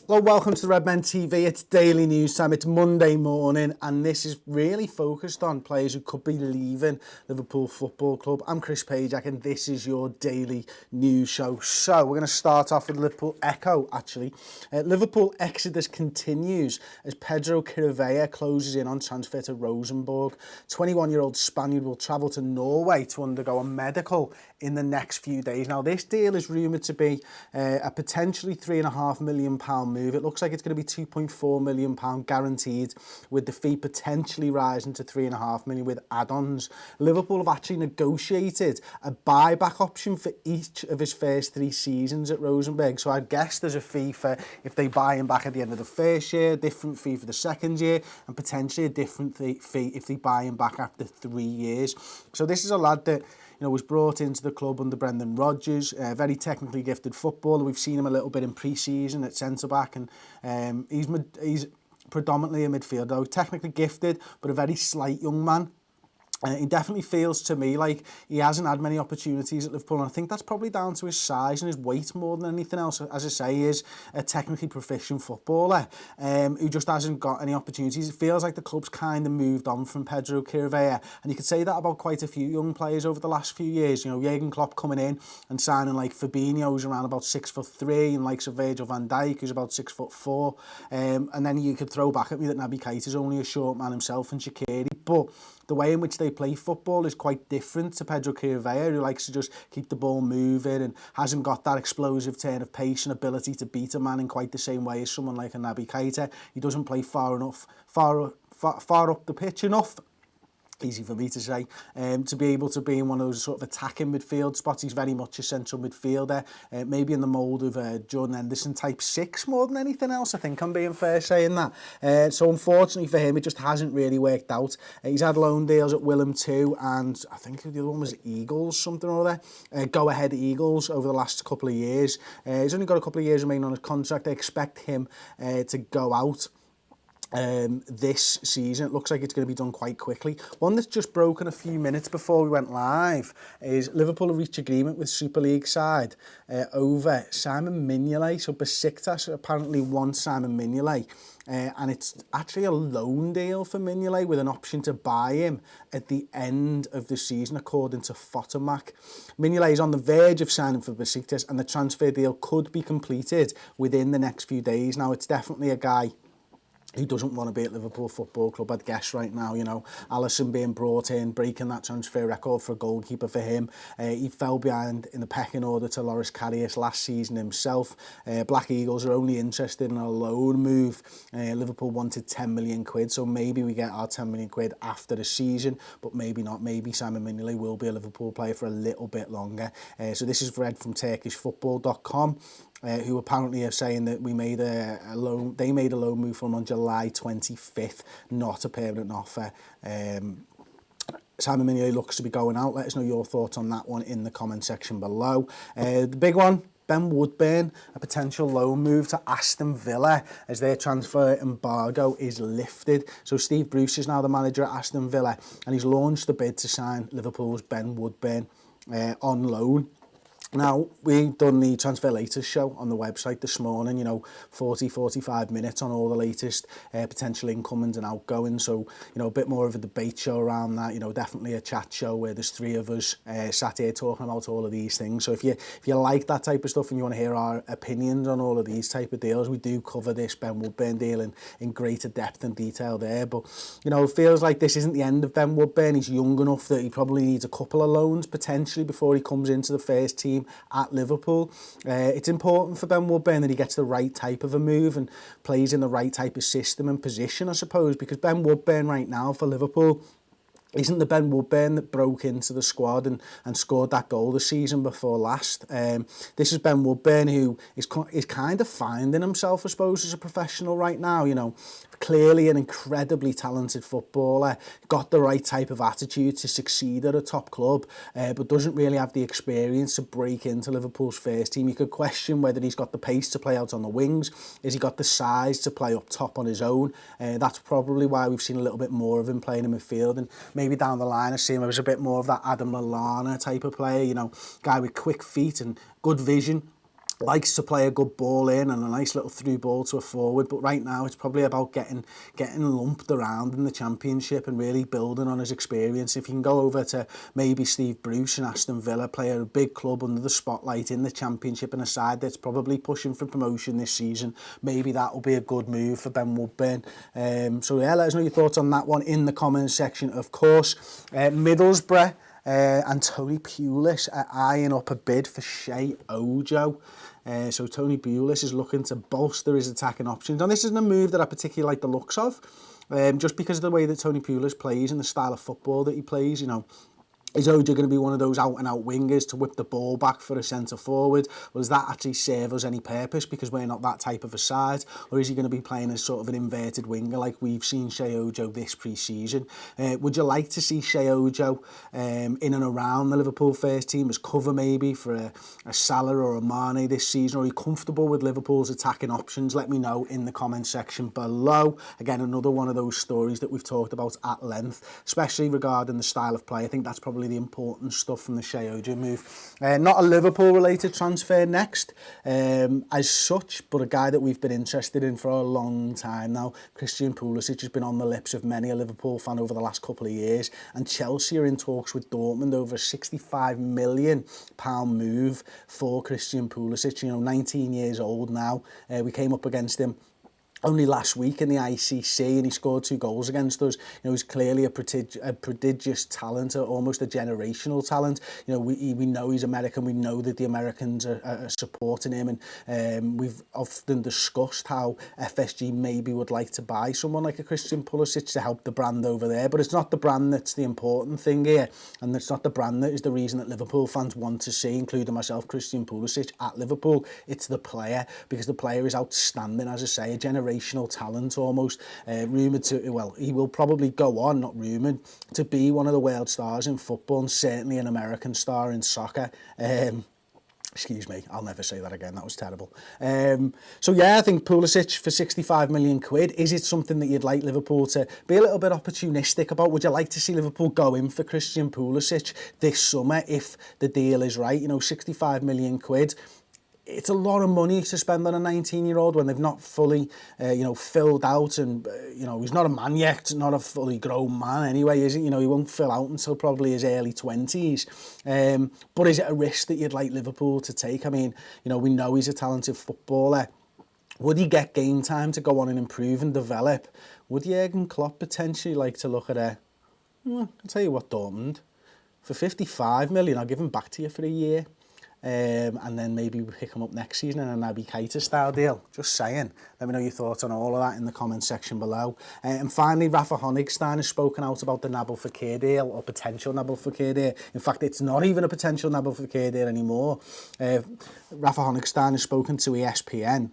Hello, welcome to the Redmen TV. It's daily news time. It's Monday morning, and this is really focused on players who could be leaving Liverpool Football Club. I'm Chris Pajak, and this is your daily news show. So we're going to start off with Liverpool Echo, actually. Liverpool exodus continues as Pedro Chirivella closes in on transfer to Rosenborg. 21-year-old Spaniard will travel to Norway to undergo a medical in the next few days. Now, this deal is rumoured to be a potentially £3.5 million move. It looks like it's going to be £2.4 million guaranteed, with the fee potentially rising to £3.5 million with add-ons. Liverpool have actually negotiated a buyback option for each of his first 3 seasons at Rosenborg. So I guess there's a fee for if they buy him back at the end of the first year, a different fee for the second year, and potentially a different fee if they buy him back after 3 years. So this is a lad that was brought into the club under Brendan Rodgers, a very technically gifted footballer. We've seen him a little bit in pre-season at centre-back, and he's predominantly a midfielder, though technically gifted, but a very slight young man. He definitely feels to me like he hasn't had many opportunities at Liverpool, and I think that's probably down to his size and his weight more than anything else. As I say, he is a technically proficient footballer who just hasn't got any opportunities. It feels like the club's kind of moved on from Pedro Chirivella, and you could say that about quite a few young players over the last few years. Jurgen Klopp coming in and signing like Fabinho, who's around about 6'3", and likes of Virgil van Dijk, who's about 6'4", and then you could throw back at me that Naby Keita's only a short man himself, and Shaqiri, but the way in which they play football is quite different to Pedro Chirivella, who likes to just keep the ball moving and hasn't got that explosive turn of pace and ability to beat a man in quite the same way as someone like a Naby Keita. He doesn't play far up the pitch enough. Easy for me to say, to be able to be in one of those sort of attacking midfield spots. He's very much a central midfielder, maybe in the mould of Jordan Henderson type 6 more than anything else. I think I'm being fair saying that. So unfortunately for him, it just hasn't really worked out. He's had loan deals at Willem 2, and I think the other one was Eagles, something or other. Go Ahead Eagles over the last couple of years. He's only got a couple of years remaining on his contract. I expect him to go out this season. It looks like it's going to be done quite quickly. One that's just broken a few minutes before we went live is Liverpool have reached agreement with Super League side over Simon Mignolet. So Besiktas apparently wants Simon Mignolet, and it's actually a loan deal for Mignolet with an option to buy him at the end of the season, according to Fotomac. Mignolet is on the verge of signing for Besiktas, and the transfer deal could be completed within the next few days. Now, it's definitely a guy who doesn't want to be at Liverpool Football Club, I'd guess, right now. Alisson being brought in, breaking that transfer record for a goalkeeper for him. He fell behind in the pecking order to Loris Karius last season himself. Black Eagles are only interested in a loan move. Liverpool wanted 10 million quid, so maybe we get our 10 million quid after the season, but maybe not. Maybe Simon Mignolet will be a Liverpool player for a little bit longer. So this is read from TurkishFootball.com. Who apparently are saying that they made a loan move from on July 25th, not a permanent offer. Simon Mignolet looks to be going out. Let us know your thoughts on that one in the comment section below. The big one, Ben Woodburn, a potential loan move to Aston Villa as their transfer embargo is lifted. So Steve Bruce is now the manager at Aston Villa, and he's launched the bid to sign Liverpool's Ben Woodburn on loan. Now, we've done the Transfer Latest show on the website this morning, 40-45 minutes on all the latest potential incomings and outgoings. So, a bit more of a debate show around that, definitely a chat show where there's 3 of us sat here talking about all of these things. So if you like that type of stuff and you want to hear our opinions on all of these type of deals, we do cover this Ben Woodburn deal in greater depth and detail there. But, it feels like this isn't the end of Ben Woodburn. He's young enough that he probably needs a couple of loans potentially before he comes into the first team at Liverpool. It's important for Ben Woodburn that he gets the right type of a move and plays in the right type of system and position, I suppose, because Ben Woodburn right now for Liverpool isn't the Ben Woodburn that broke into the squad and scored that goal the season before last. This is Ben Woodburn who is kind of finding himself, I suppose, as a professional right now. Clearly an incredibly talented footballer, got the right type of attitude to succeed at a top club, but doesn't really have the experience to break into Liverpool's first team. You could question whether he's got the pace to play out on the wings. Has he got the size to play up top on his own? That's probably why we've seen a little bit more of him playing in midfield, and maybe down the line I see him as a bit more of that Adam Lallana type of player, guy with quick feet and good vision. likes to play a good ball in and a nice little through ball to a forward, but right now it's probably about getting lumped around in the Championship and really building on his experience. If he can go over to maybe Steve Bruce and Aston Villa, play at a big club under the spotlight in the Championship and a side that's probably pushing for promotion this season, maybe that will be a good move for Ben Woodburn. So yeah, let us know your thoughts on that one in the comments section, of course. Middlesbrough and Tony Pulis are eyeing up a bid for Sheyi Ojo. So Tony Pulis is looking to bolster his attacking options. And this isn't a move that I particularly like the looks of, just because of the way that Tony Pulis plays and the style of football that he plays, you know. Is Ojo going to be one of those out-and-out wingers to whip the ball back for a centre-forward? Or does that actually serve us any purpose because we're not that type of a side? Or is he going to be playing as sort of an inverted winger like we've seen Sheyi Ojo this pre-season? Would you like to see Sheyi Ojo in and around the Liverpool first team as cover maybe for a Salah or a Mane this season? Or are you comfortable with Liverpool's attacking options? Let me know in the comment section below. Again, another one of those stories that we've talked about at length, especially regarding the style of play. I think that's probably the important stuff from the Sheyi Ojo move. Not a Liverpool related transfer next as such, but a guy that we've been interested in for a long time now. Christian Pulisic has been on the lips of many a Liverpool fan over the last couple of years, and Chelsea are in talks with Dortmund over a £65 million move for Christian Pulisic. You know, 19 years old now. We came up against him only last week in the ICC, and he scored 2 goals against us. You know, he's clearly a prodigious talent, almost a generational talent. You know, we know he's American. We know that the Americans are supporting him, and we've often discussed how FSG maybe would like to buy someone like a Christian Pulisic to help the brand over there. But it's not the brand that's the important thing here, and it's not the brand that is the reason that Liverpool fans want to see, including myself, Christian Pulisic at Liverpool. It's the player, because the player is outstanding, as I say, a generational talent almost, rumoured to, well, he will probably go on, not rumoured, to be one of the world stars in football and certainly an American star in soccer. Excuse me, I'll never say that again, that was terrible. So yeah, I think Pulisic for 65 million quid, is it something that you'd like Liverpool to be a little bit opportunistic about? Would you like to see Liverpool go in for Christian Pulisic this summer if the deal is right? You know, 65 million quid. It's a lot of money to spend on a 19-year-old when they've not fully, filled out, and he's not a man yet, not a fully grown man anyway, is it? You know, he won't fill out until probably his early 20s. But is it a risk that you'd like Liverpool to take? I mean, you know, we know he's a talented footballer. Would he get game time to go on and improve and develop? Would Jurgen Klopp potentially like to look at I'll tell you what, Dortmund, for 55 million, I'll give him back to you for a year. And then maybe we pick him up next season in a Naby Keita style deal. Just saying. Let me know your thoughts on all of that in the comment section below. And finally, Rafa Honigstein has spoken out about the Nabil Fekir deal, or potential Nabil Fekir deal. In fact, it's not even a potential Nabil Fekir deal anymore. Rafa Honigstein has spoken to ESPN.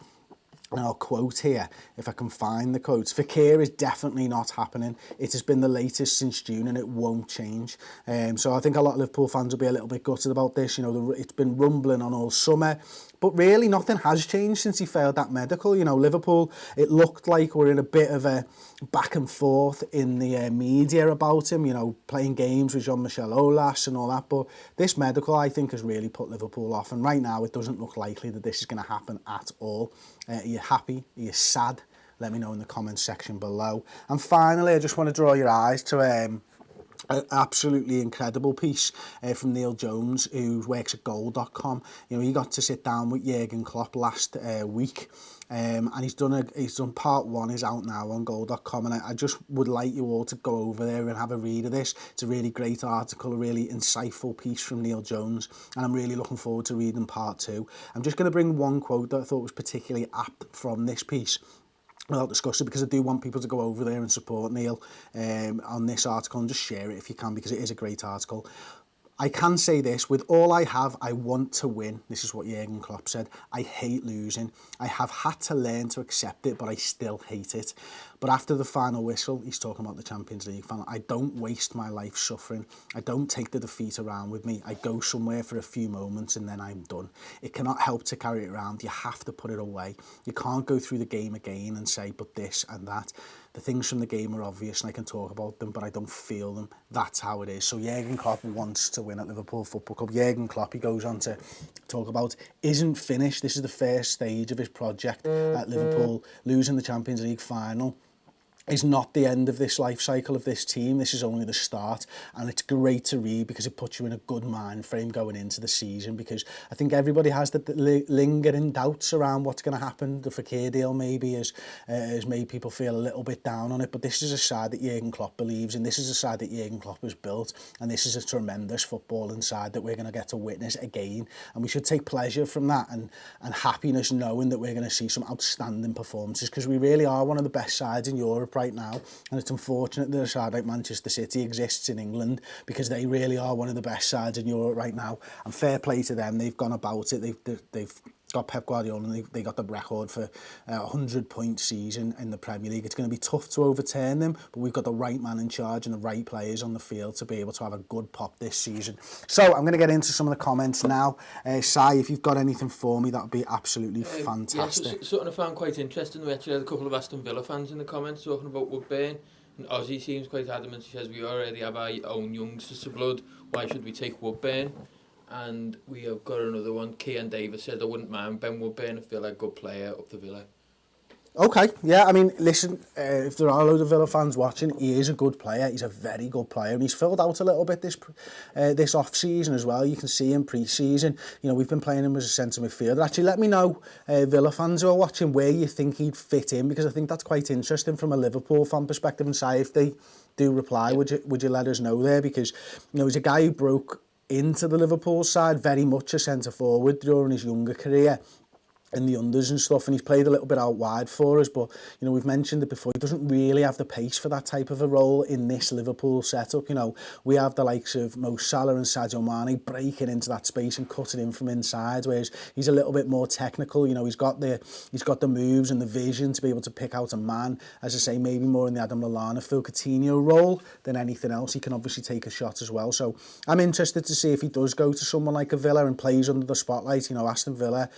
And I'll quote here, if I can find the quotes. Fekir is definitely not happening. It has been the latest since June, and it won't change. So I think a lot of Liverpool fans will be a little bit gutted about this. You know, it's been rumbling on all summer, but really nothing has changed since he failed that medical. You know, Liverpool, it looked like we're in a bit of a back and forth in the media about him, you know, playing games with Jean-Michel Aulas and all that. But this medical, I think, has really put Liverpool off. And right now, it doesn't look likely that this is going to happen at all. Are you happy? Are you sad? Let me know in the comments section below. And finally, I just want to draw your eyes to an absolutely incredible piece from Neil Jones, who works at goal.com. You know, he got to sit down with Jurgen Klopp last week, and he's done part 1 is out now on goal.com, and I just would like you all to go over there and have a read of this. It's a really great article, a really insightful piece from Neil Jones, and I'm really looking forward to reading part 2. I'm just going to bring one quote that I thought was particularly apt from this piece without discussing, because I do want people to go over there and support Neil on this article, and just share it if you can, because it is a great article. I can say this, with all I have, I want to win. This is what Jurgen Klopp said. I hate losing. I have had to learn to accept it, but I still hate it. But after the final whistle, he's talking about the Champions League final, I don't waste my life suffering. I don't take the defeat around with me. I go somewhere for a few moments and then I'm done. It cannot help to carry it around. You have to put it away. You can't go through the game again and say, but this and that. the things from the game are obvious and I can talk about them, but I don't feel them. That's how it is. So Jurgen Klopp wants to win at Liverpool Football Club. Jurgen Klopp, he goes on to talk about, isn't finished. This is the first stage of his project at Liverpool, losing the Champions League final. Is not the end of this life cycle of this team. This is only the start, and it's great to read because it puts you in a good mind frame going into the season, because I think everybody has the lingering doubts around what's going to happen. The Fekir deal maybe has made people feel a little bit down on it, but this is a side that Jurgen Klopp believes in. This is a side that Jurgen Klopp has built, and this is a tremendous footballing side that we're going to get to witness again, and we should take pleasure from that and happiness knowing that we're going to see some outstanding performances, because we really are one of the best sides in Europe right now, and it's unfortunate that a side like Manchester City exists in England, because they really are one of the best sides in Europe right now, and fair play to them. They've gone about it. They've got Pep Guardiola, and they got the record for a 100-point season in the Premier League. It's going to be tough to overturn them, but we've got the right man in charge and the right players on the field to be able to have a good pop this season. So I'm going to get into some of the comments now. Sai, if you've got anything for me, that would be absolutely fantastic. Yeah, something I found quite interesting. We actually had a couple of Aston Villa fans in the comments talking about Woodburn. And Ozzy seems quite adamant. He says, we already have our own youngsters of blood. Why should we take Woodburn? And we have got another one. Kean Davis said, I wouldn't mind Ben Woodburn. I feel like a good player up the Villa. Okay, yeah, I mean, listen, if there are a load of Villa fans watching, he is a good player. He's a very good player, and he's filled out a little bit this off-season as well. You can see in pre-season, you know, we've been playing him as a centre midfielder. Actually, let me know, Villa fans who are watching, where you think he'd fit in, because I think that's quite interesting from a Liverpool fan perspective. And say, if they do reply, yeah, would you let us know there? Because, you know, he's a guy who broke into the Liverpool side very much a centre-forward during his younger career in the unders and stuff, and he's played a little bit out wide for us, but you know, we've mentioned it before, he doesn't really have the pace for that type of a role in this Liverpool setup. You know, we have the likes of Mo Salah and Sadio Mane breaking into that space and cutting in from inside, whereas he's a little bit more technical. You know, he's got the moves and the vision to be able to pick out a man, as I say, maybe more in the Adam Lallana, Phil Coutinho role than anything else. He can obviously take a shot as well, so I'm interested to see if he does go to someone like a Villa and plays under the spotlight. You know, Aston Villa,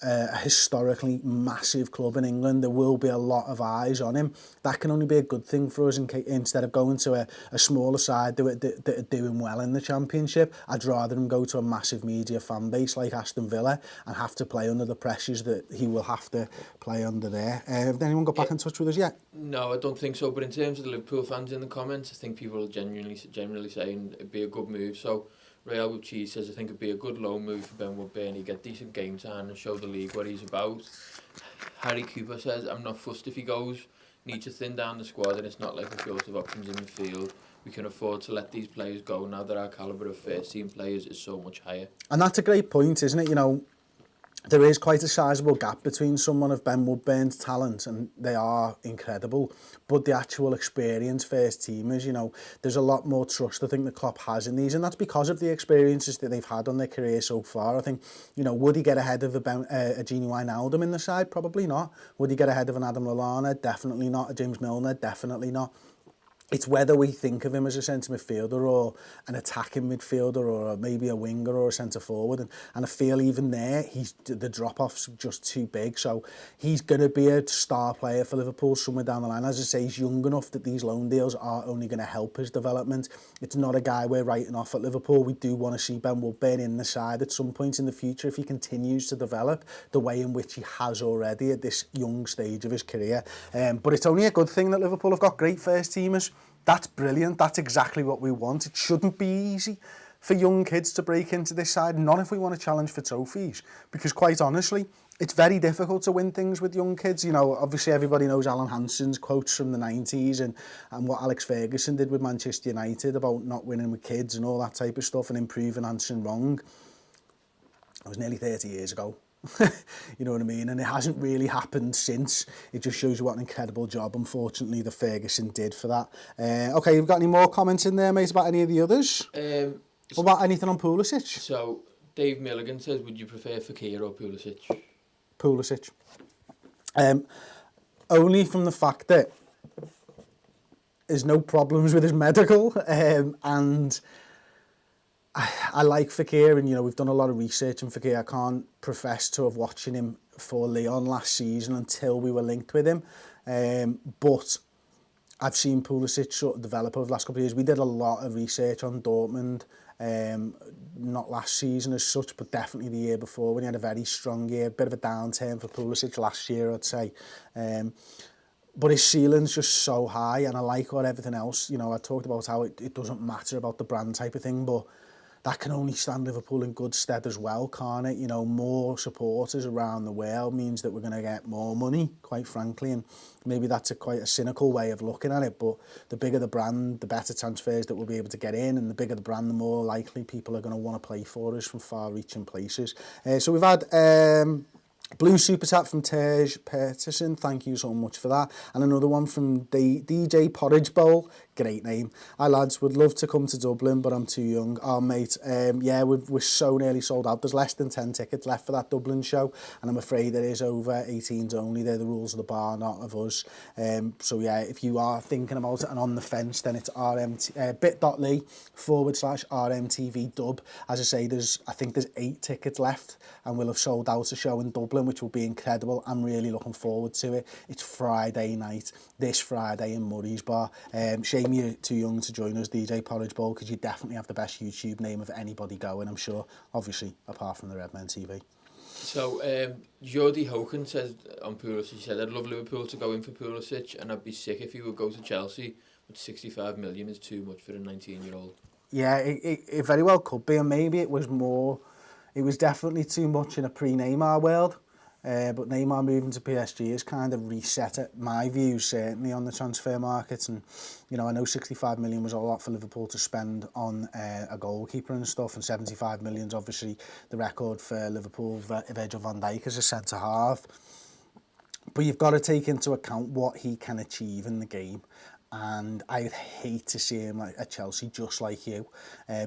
a historically massive club in England, there will be a lot of eyes on him. That can only be a good thing for us instead of going to a smaller side that are doing well in the Championship. I'd rather him go to a massive media fan base like Aston Villa and have to play under the pressures that he will have to play under there. Have anyone got back in touch with us yet? No, I don't think so, but in terms of the Liverpool fans in the comments, I think people are generally saying it'd be a good move. So Real with Cheese says, I think it'd be a good loan move for Ben Woodburn. He'd get decent game time and show the league what he's about. Harry Cooper says, I'm not fussed if he goes. Need to thin down the squad, and it's not like a short of options in the field. We can afford to let these players go now that our calibre of first team players is so much higher. And that's a great point, isn't it? You know, there is quite a sizable gap between someone of Ben Woodburn's talent, and they are incredible, but the actual experience first teamers, you know, there's a lot more trust I think the Klopp has in these, and that's because of the experiences that they've had on their career so far. I think, you know, would he get ahead of a Gini Wijnaldum in the side? Probably not. Would he get ahead of an Adam Lallana? Definitely not. A James Milner? Definitely not. It's whether we think of him as a centre midfielder or an attacking midfielder or maybe a winger or a centre forward. And I feel even there, the drop-off's just too big. So he's going to be a star player for Liverpool somewhere down the line. As I say, he's young enough that these loan deals are only going to help his development. It's not a guy we're writing off at Liverpool. We do want to see Ben Woodburn in the side at some point in the future if he continues to develop the way in which he has already at this young stage of his career. But it's only a good thing that Liverpool have got great first teamers. That's brilliant. That's exactly what we want. It shouldn't be easy for young kids to break into this side, not if we want to challenge for trophies. Because quite honestly, it's very difficult to win things with young kids. You know, obviously everybody knows Alan Hansen's quotes from the 90s and what Alex Ferguson did with Manchester United about not winning with kids and all that type of stuff and improving Hansen wrong. It was nearly 30 years ago. You know what I mean? And it hasn't really happened since. It just shows you what an incredible job, unfortunately, the Ferguson did for that. Okay, you've got any more comments in there, mate, about any of the others? What about anything on Pulisic? So, Dave Milligan says, would you prefer Fekir or Pulisic? Pulisic. Only from the fact that there's no problems with his medical, and I like Fekir, and you know, we've done a lot of research on Fekir. I can't profess to have watching him for Lyon last season until we were linked with him, but I've seen Pulisic sort of develop over the last couple of years. We did a lot of research on Dortmund, not last season as such, but definitely the year before when he had a very strong year. Bit of a downturn for Pulisic last year, I'd say. But his ceiling's just so high, and I like what everything else, you know, I talked about how it doesn't matter about the brand type of thing, but that can only stand Liverpool in good stead as well, can't it? You know, more supporters around the world means that we're going to get more money, quite frankly, and maybe that's quite a cynical way of looking at it, but the bigger the brand, the better transfers that we'll be able to get in, and the bigger the brand, the more likely people are going to want to play for us from far-reaching places. So we've had Blue Super Chat from Tej Peterson, thank you so much for that. And another one from DJ Porridge Bowl, great name. Hi lads, would love to come to Dublin, but I'm too young. Oh mate, yeah, we're so nearly sold out. There's less than 10 tickets left for that Dublin show, and I'm afraid it is over 18s only. They're the rules of the bar, not of us. So yeah, if you are thinking about it and on the fence, then it's bit.ly/RMTV dub. As I say, I think there's 8 tickets left, and we'll have sold out a show in Dublin, which will be incredible. I'm really looking forward to it. It's Friday night, this Friday in Murray's Bar. Shame you're too young to join us, DJ Porridge Bowl, because you definitely have the best YouTube name of anybody going, I'm sure, obviously, apart from the Redmen TV. So, Jordi Hoken says on Pulisic, he said, I'd love Liverpool to go in for Pulisic, and I'd be sick if he would go to Chelsea, but 65 million is too much for a 19-year-old. Yeah, it very well could be, and maybe it was definitely too much in a pre-Neymar world. But Neymar moving to PSG has kind of reset it, my views certainly on the transfer market, and you know, I know 65 million was a lot for Liverpool to spend on a goalkeeper and stuff, and 75 million is obviously the record for Liverpool, Virgil van Dijk as a centre half. But you've got to take into account what he can achieve in the game. And I'd hate to see him at Chelsea just like you,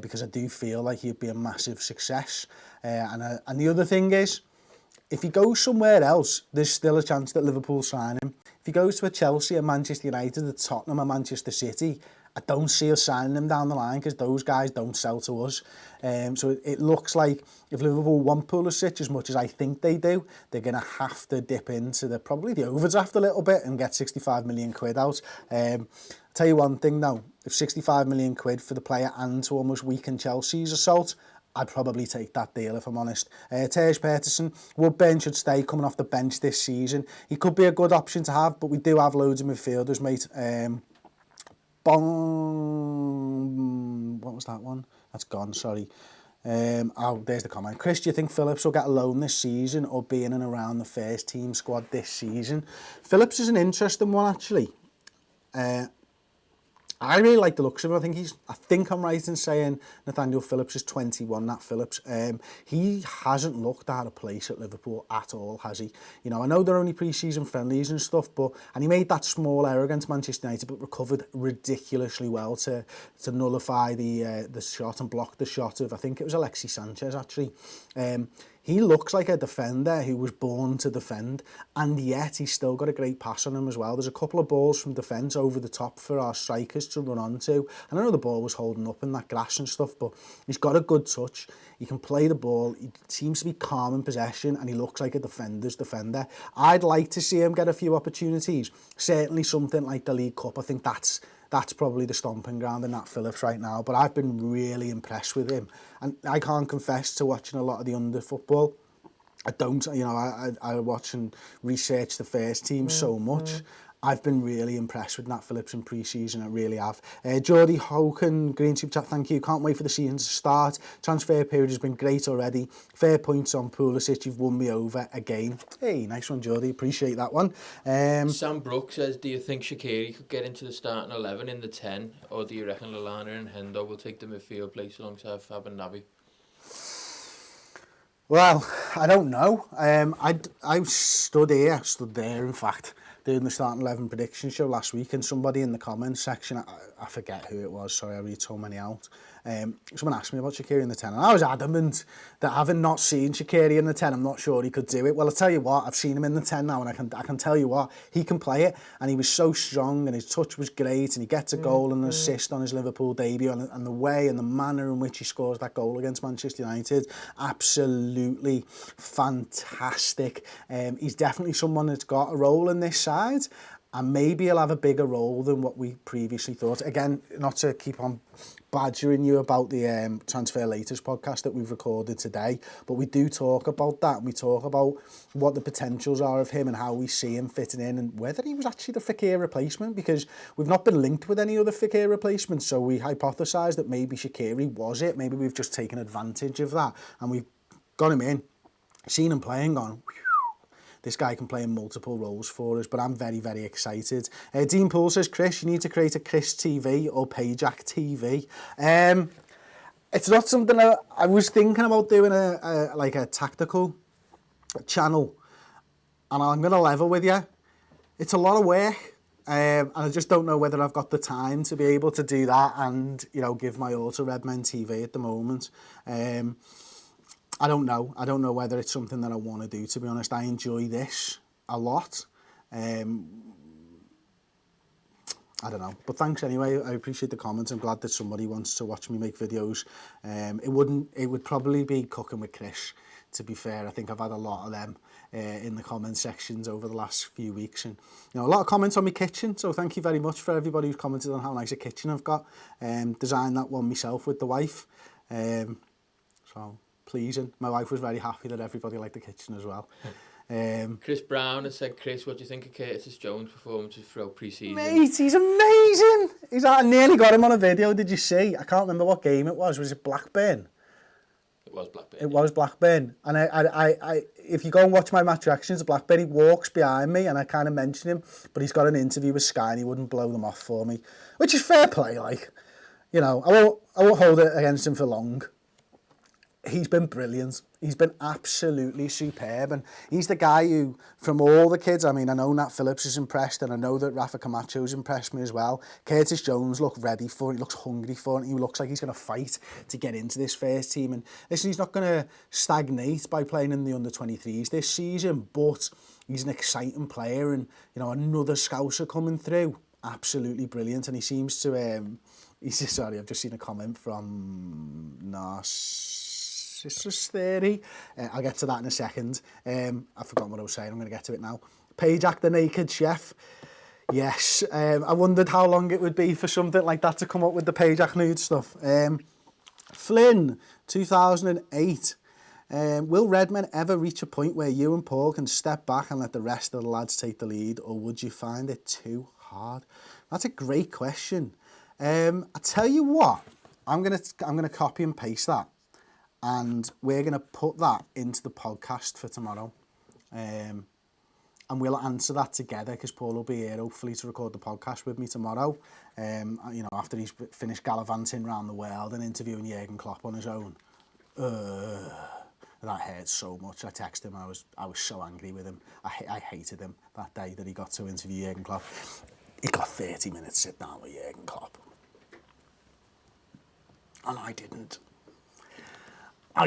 because I do feel like he'd be a massive success. And the other thing is, if he goes somewhere else, there's still a chance that Liverpool sign him. If he goes to a Chelsea, a Manchester United, a Tottenham, a Manchester City, I don't see us signing him down the line because those guys don't sell to us. So it looks like if Liverpool want Pulisic as much as I think they do, they're going to have to dip into probably the overdraft a little bit and get 65 million quid out. Tell you one thing though, if 65 million quid for the player and to almost weaken Chelsea's assault, I'd probably take that deal if I'm honest. Tej Peterson, Woodburn should stay coming off the bench this season. He could be a good option to have, but we do have loads of midfielders, mate. What was that one? That's gone, sorry. There's the comment. Chris, do you think Phillips will get a loan this season or be in and around the first team squad this season? Phillips is an interesting one, actually. I really like the looks of him. I think I'm right in saying Nathaniel Phillips is 21, Nat Phillips. He hasn't looked out of place at Liverpool at all, has he? You know, I know they're only pre-season friendlies and stuff, and he made that small error against Manchester United, but recovered ridiculously well to nullify the shot and block the shot of, I think it was Alexis Sanchez, actually. He looks like a defender who was born to defend, and yet he's still got a great pass on him as well. There's a couple of balls from defence over the top for our strikers to run onto. And I know the ball was holding up in that grass and stuff, but he's got a good touch. He can play the ball. He seems to be calm in possession, and he looks like a defender's defender. I'd like to see him get a few opportunities. Certainly something like the League Cup. I think that's probably the stomping ground in Nat Phillips right now, but I've been really impressed with him. And I can't confess to watching a lot of the under football. I don't, you know, I watch and research the first team so much. I've been really impressed with Nat Phillips in pre-season, I really have. Jordi Hoken, Green Tube Chat, thank you. Can't wait for the season to start. Transfer period has been great already. Fair points on Pulisic, you've won me over again. Hey, nice one, Jordi, appreciate that one. Sam Brooks says, do you think Shaqiri could get into the starting 11 in the 10, or do you reckon Lallana and Hendo will take the midfield place alongside Fab and Naby? Well, I don't know. I stood there, in fact, doing the starting 11 prediction show last week, and somebody in the comments section, I forget who it was, sorry, I read so many out. Someone asked me about Shaqiri in the 10, and I was adamant that having not seen Shaqiri in the 10, I'm not sure he could do it. Well, I'll tell you what, I've seen him in the 10 now, and I can tell you what, he can play it, and he was so strong, and his touch was great, and he gets a goal and an assist on his Liverpool debut, and the way and the manner in which he scores that goal against Manchester United, absolutely fantastic. He's definitely someone that's got a role in this side. and maybe he'll have a bigger role than what we previously thought. Again, not to keep on badgering you about the Transfer Latest podcast that we've recorded today, but we do talk about that. We talk about what the potentials are of him and how we see him fitting in, and whether he was actually the Fekir replacement, because we've not been linked with any other Fekir replacements, so we hypothesised that maybe Shaqiri was it. Maybe we've just taken advantage of that, and we've got him in, seen him playing, gone, this guy can play in multiple roles for us, but I'm very, very excited. Dean Poole says, Chris, you need to create a Chris TV or Payjack TV. It's not something I was thinking about doing like a tactical channel, and I'm going to level with you. It's a lot of work, and I just don't know whether I've got the time to be able to do that and, you know, give my all to Redmen TV at the moment. I don't know. I don't know whether it's something that I want to do, to be honest. I enjoy this a lot. I don't know. But thanks anyway. I appreciate the comments. I'm glad that somebody wants to watch me make videos. It would probably be cooking with Chris, to be fair. I think I've had a lot of them in the comment sections over the last few weeks. And, you know, a lot of comments on my kitchen. So thank you very much for everybody who's commented on how nice a kitchen I've got. Designed that one myself with the wife. So pleasing. My wife was very happy that everybody liked the kitchen as well. Chris Brown has said, Chris, what do you think of Curtis Jones' performances throughout pre-season? Mate, he's amazing. I nearly got him on a video, did you see? I can't remember what game it was. Was it Blackburn? It was Blackburn. It was Blackburn. And I if you go and watch my match reactions, Blackburn, he walks behind me and I kind of mention him, but he's got an interview with Sky and he wouldn't blow them off for me, which is fair play, like. You know, I won't hold it against him for long. He's been brilliant. He's been absolutely superb, and he's the guy who, from all the kids, I mean, I know Nat Phillips is impressed, and I know that Rafa Camacho's impressed me as well. Curtis Jones looked ready for it. He looks hungry for it. He looks like he's going to fight to get into this first team. And listen, he's not going to stagnate by playing in the under-23s this season, but he's an exciting player, and, you know, another Scouser coming through. Absolutely brilliant, and he seems to... sorry, I've just seen a comment from Narcissus Theory. I'll get to that in a second. I've forgotten what I was saying. I'm going to get to it now. Payjack the Naked Chef. Yes. I wondered how long it would be for something like that to come up with the Payjack nude stuff. Flynn, 2008. Will Redmen ever reach a point where you and Paul can step back and let the rest of the lads take the lead, or would you find it too hard? That's a great question. I tell you what, I'm gonna copy and paste that, and we're gonna put that into the podcast for tomorrow, and we'll answer that together because Paul will be here hopefully to record the podcast with me tomorrow. You know, after he's finished gallivanting around the world and interviewing Jurgen Klopp on his own. That hurt so much. I texted him. I was so angry with him. I hated him that day that he got to interview Jurgen Klopp. He got 30 minutes sit down with Jurgen Klopp. And I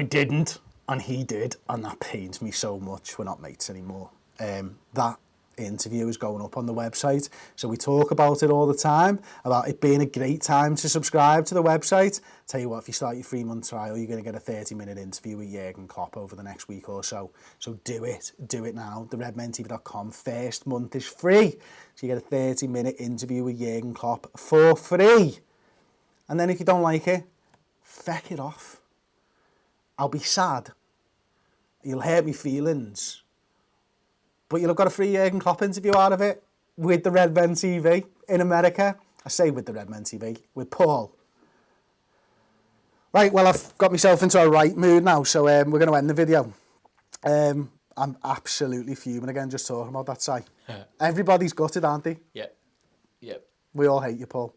didn't, and he did, and that pains me so much. We're not mates anymore. That interview is going up on the website, so we talk about it all the time, about it being a great time to subscribe to the website. Tell you what, if you start your 3-month trial, you're going to get a 30-minute interview with Jurgen Klopp over the next week or so. So do it now. The redmentv.com first month is free, so you get a 30-minute interview with Jurgen Klopp for free. And then if you don't like it, feck it off. I'll be sad. You'll hurt me feelings. But you'll have got a free Jurgen Klopp interview out of it with the Redmen TV in America. I say with the Redmen TV, with Paul. Right, well, I've got myself into a right mood now, so we're going to end the video. I'm absolutely fuming again just talking about that site. Everybody's gutted, aren't they? Yep. We all hate you, Paul.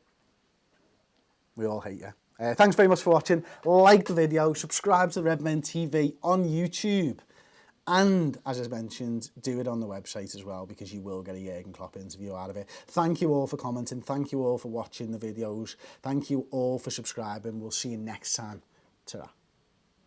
We all hate you. Thanks very much for watching. Like the video, subscribe to Redmen TV on YouTube, and as I mentioned, do it on the website as well, because you will get a Jurgen Klopp interview out of it. Thank you all for commenting. Thank you all for watching the videos. Thank you all for subscribing. We'll see you next time. Ta-ra.